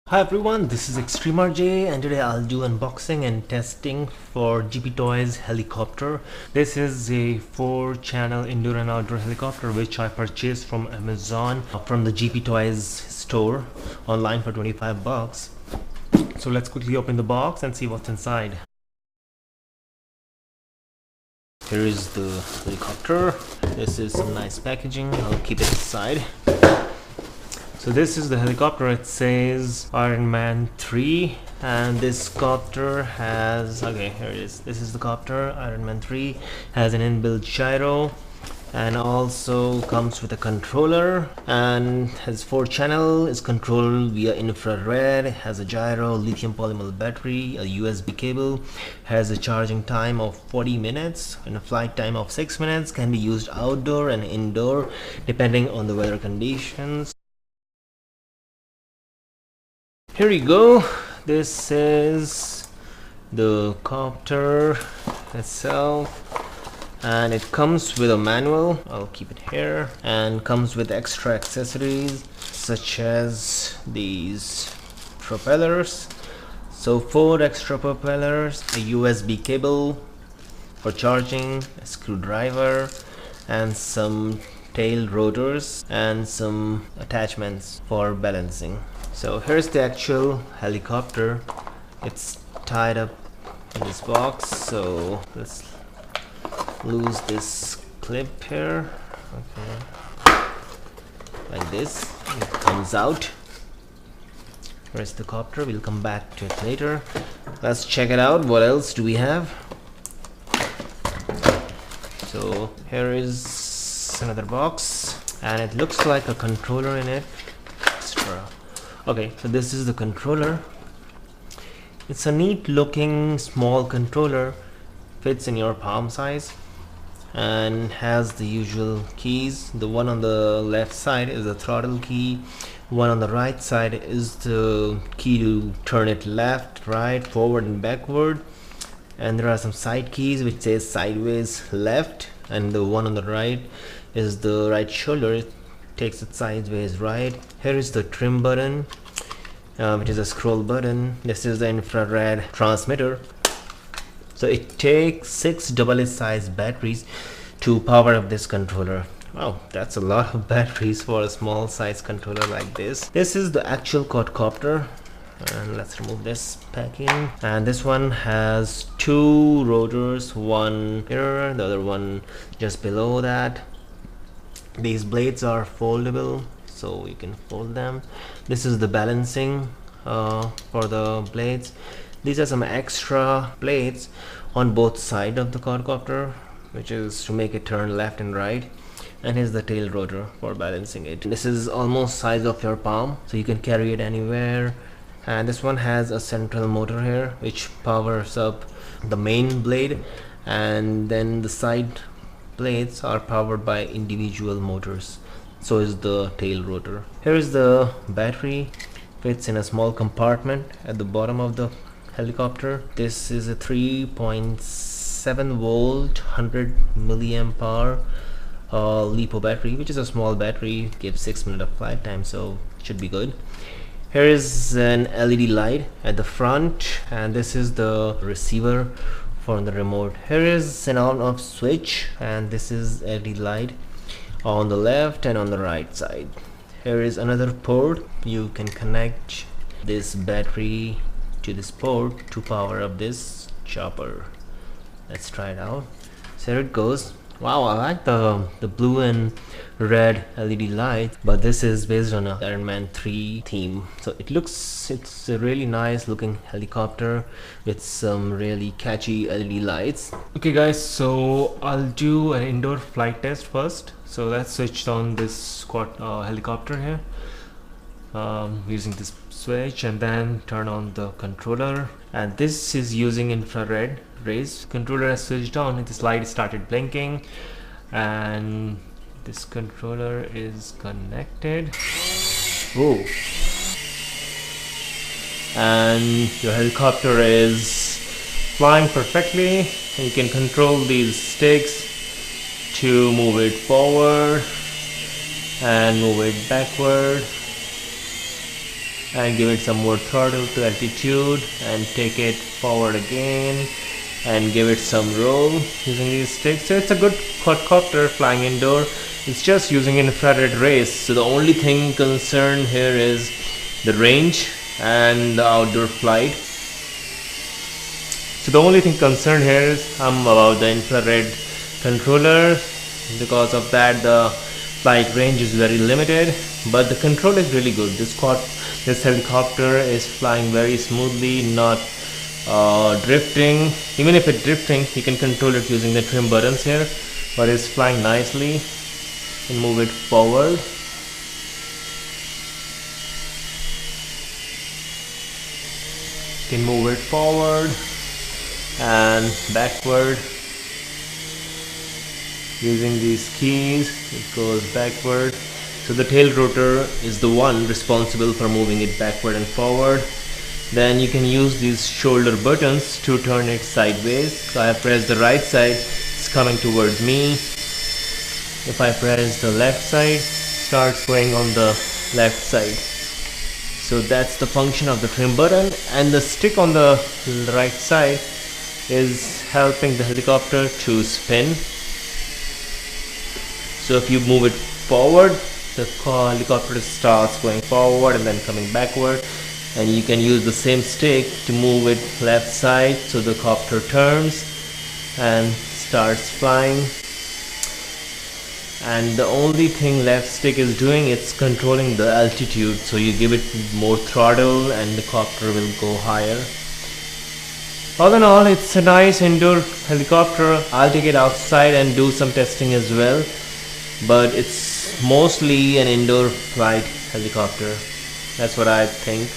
Hi everyone, this is XtremerJay and today I'll do unboxing and testing for GPTOYS helicopter. This is a 4-channel indoor and outdoor helicopter which I purchased from Amazon from the GPTOYS store online for 25 bucks. So let's quickly open the box and see what's inside. Here is the helicopter. This is some nice packaging. I'll keep it aside. So this is the helicopter. It says Iron Man 3 and this copter has, okay, here it is. This is the copter. Iron Man 3 has an inbuilt gyro and also comes with a controller and has 4-channel, is controlled via infrared, has a gyro, lithium polymer battery, a USB cable, has a charging time of 40 minutes and a flight time of 6 minutes, can be used outdoor and indoor depending on the weather conditions. Here you go. This is the copter itself and it comes with a manual. I'll keep it here, and comes with extra accessories such as these propellers. So 4 extra propellers, a USB cable for charging, a screwdriver, and some tail rotors and some attachments for balancing. So here's the actual helicopter. It's tied up in this box, so let's lose this clip here. Okay, like this, it comes out. Here's the copter. We'll come back to it later. Let's check it out. What else do we have? So here is another box and it looks like a controller in it. Okay, so this is the controller. It's a neat looking small controller, fits in your palm size and has the usual keys. The one on the left side is the throttle key, one on the right side is the key to turn it left, right, forward and backward, and there are some side keys which says sideways left, and the one on the right is the right shoulder. It takes it sideways right. Here is the trim button, which is a scroll button. This is the infrared transmitter. So it takes 6 AA size batteries to power up this controller. Wow, that's a lot of batteries for a small size controller like this. This is the actual quadcopter, and let's remove this packing. And this one has 2 rotors, one here, the other one just below that. These blades are foldable, so you can fold them. This is the balancing for the blades. These are some extra blades on both sides of the quadcopter, which is to make it turn left and right. And here's the tail rotor for balancing it. This is almost size of your palm, so you can carry it anywhere. And this one has a central motor here which powers up the main blade, and then the side blades are powered by individual motors. So is the tail rotor. Here is the battery. Fits in a small compartment at the bottom of the helicopter. This is a 3.7 volt 100 milliamp hour LiPo battery, which is a small battery, gives 6 minutes of flight time, so it should be good. Here is an LED light at the front, and this is the receiver for the remote. Here is an on-off switch, and this is LED light on the left and on the right side. Here is another port. You can connect this battery to this port to power up this chopper. Let's try it out. So here it goes. Wow, I like the blue and red LED light, but this is based on a Iron Man 3 theme. So it's a really nice looking helicopter with some really catchy LED lights. Okay guys, so I'll do an indoor flight test first. So let's switch on this helicopter here using this switch, and then turn on the controller. And this is using infrared rays. Controller has switched on, this light started blinking, and this controller is connected. Oh, and your helicopter is flying perfectly. And you can control these sticks to move it forward and move it backward. and give it some more throttle to altitude and take it forward again and give it some roll using these sticks. So it's a good quadcopter flying indoor. It's just using infrared rays. So the only thing concerned here is the range and the outdoor flight. So the only thing concerned here is about the infrared controller. Because of that, the flight range is very limited, but the control is really good. This helicopter is flying very smoothly, not drifting. Even if it's drifting, you can control it using the trim buttons here, but it's flying nicely. You can move it forward. You can move it forward and backward using these keys. It goes backward. So the tail rotor is the one responsible for moving it backward and forward. Then you can use these shoulder buttons to turn it sideways. So I press the right side, it's coming towards me. If I press the left side, it starts going on the left side. So that's the function of the trim button, and the stick on the right side is helping the helicopter to spin. So if you move it forward, the helicopter starts going forward and then coming backward, and you can use the same stick to move it left side, so the copter turns and starts flying. And the only thing left stick is doing, it's controlling the altitude. So you give it more throttle and the copter will go higher. All in all, it's a nice indoor helicopter. I'll take it outside and do some testing as well, but it's mostly an indoor flight helicopter. That's what I think.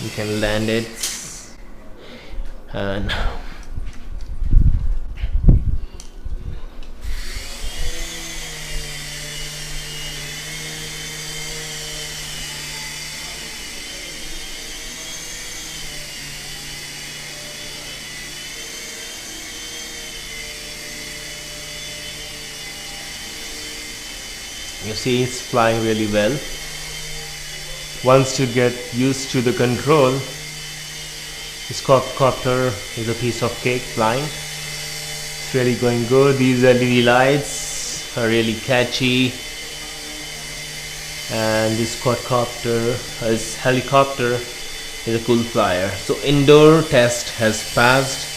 You can land it and you see it's flying really well. Once you get used to the control, this copter is a piece of cake flying. It's really going good. These LED lights are really catchy, and this helicopter is a cool flyer. So indoor test has passed,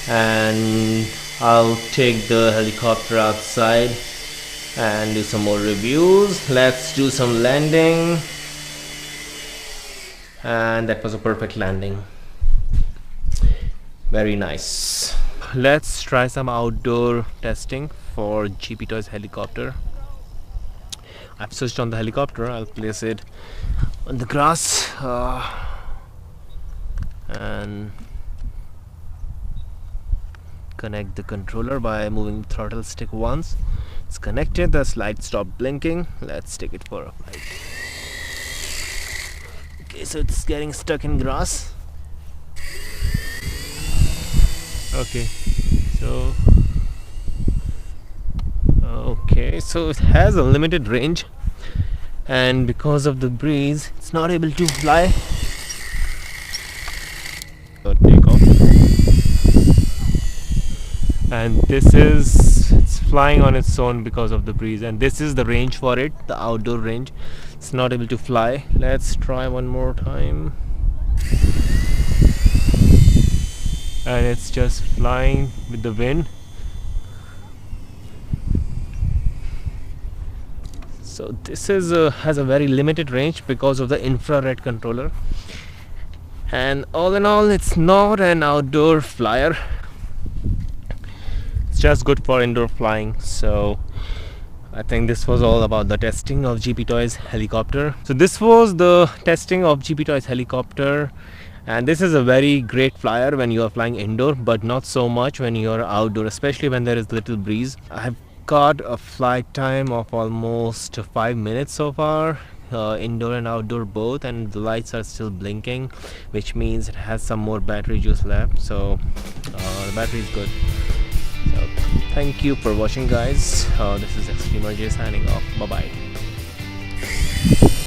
and I'll take the helicopter outside and do some more reviews. Let's do some landing. And that was a perfect landing. Very nice. Let's try some outdoor testing for GPTOYS helicopter. I've switched on the helicopter. I'll place it on the grass and connect the controller by moving the throttle stick once. It's connected. The slide stopped blinking. Let's take it for a flight. Okay, so it's getting stuck in grass. Okay, so it has a limited range, and because of the breeze, it's not able to fly. So take off, and it's flying on its own because of the breeze, and this is the range for it, the outdoor range. It's not able to fly. Let's try one more time, and it's just flying with the wind. So this is has a very limited range because of the infrared controller, and all in all, it's not an outdoor flyer. It's just good for indoor flying. So I think this was all about the testing of GPTOYS helicopter. So this was the testing of GPTOYS helicopter, and this is a very great flyer when you are flying indoor, but not so much when you are outdoor, especially when there is little breeze. I've got a flight time of almost 5 minutes so far, indoor and outdoor both, and the lights are still blinking, which means it has some more battery juice left. So the battery is good. So thank you for watching, guys. This is XtremerJay signing off. Bye bye.